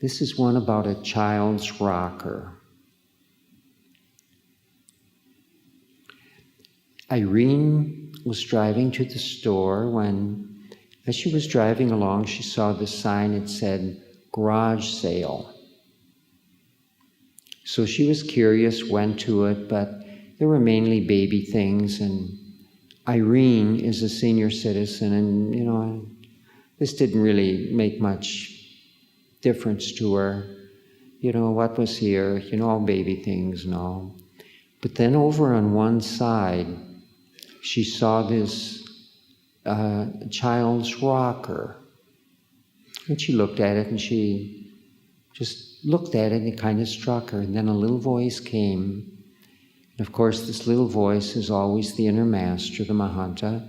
This is one about a child's rocker. Irene was driving to the store when, as she was driving along, she saw the sign. It said, garage sale. So she was curious, went to it, but there were mainly baby things, and Irene is a senior citizen, and this didn't really make much difference to her. What was here, all baby things and all. But then over on one side, she saw this child's rocker. And she looked at it, and she just looked at it, and it kind of struck her. And then a little voice came. And of course, this little voice is always the inner master, the Mahanta.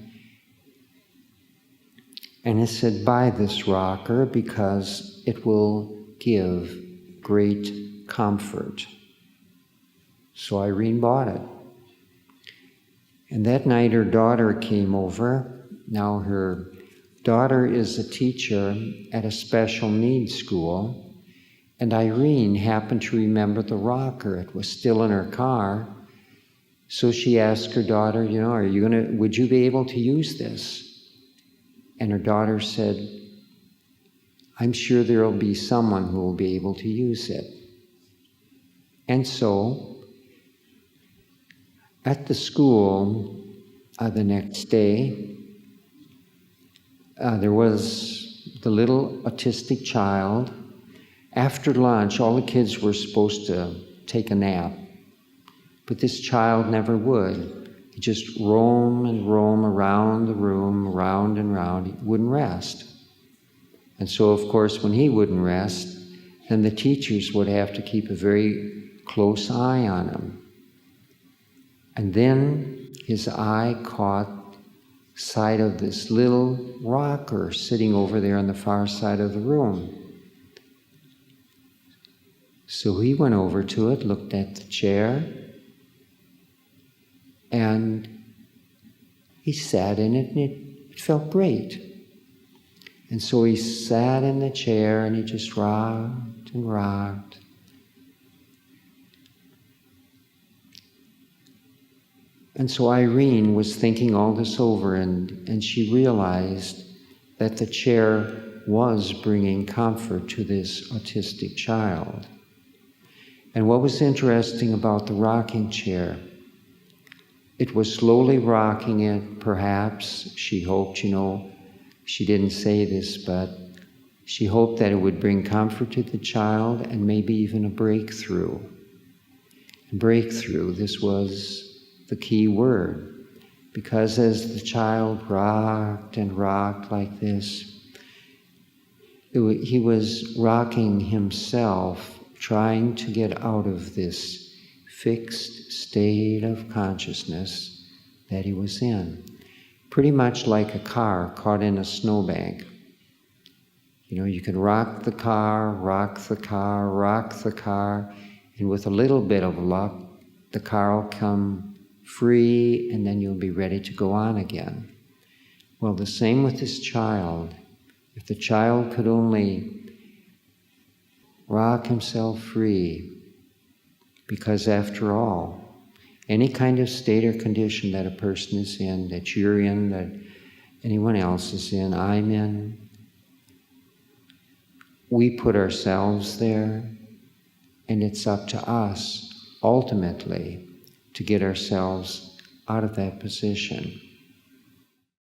And it said, buy this rocker because it will give great comfort. So Irene bought it. And that night her daughter came over. Now her daughter is a teacher at a special needs school, and Irene happened to remember the rocker. It was still in her car. So she asked her daughter, would you be able to use this? And her daughter said, I'm sure there will be someone who will be able to use it. And so, at the school the next day, there was the little autistic child. After lunch, all the kids were supposed to take a nap, but this child never would. He'd just roam and roam around the room, round and round. He wouldn't rest. And so, of course, when he wouldn't rest, then the teachers would have to keep a very close eye on him. And then his eye caught sight of this little rocker sitting over there on the far side of the room. So he went over to it, looked at the chair, and he sat in it, and it felt great. And so he sat in the chair, and he just rocked and rocked. And so Irene was thinking all this over, and she realized that the chair was bringing comfort to this autistic child. And what was interesting about the rocking chair, it was slowly rocking it. Perhaps she hoped, she didn't say this, but she hoped that it would bring comfort to the child and maybe even a breakthrough. And breakthrough, this was the key word, because as the child rocked and rocked like this, he was rocking himself, trying to get out of this fixed state of consciousness that he was in. Pretty much like a car caught in a snowbank. You can rock the car, rock the car, rock the car, and with a little bit of luck, the car will come free, and then you'll be ready to go on again. Well, the same with this child. If the child could only rock himself free, because after all, any kind of state or condition that a person is in, that you're in, that anyone else is in, I'm in, we put ourselves there, and it's up to us, ultimately, to get ourselves out of that position.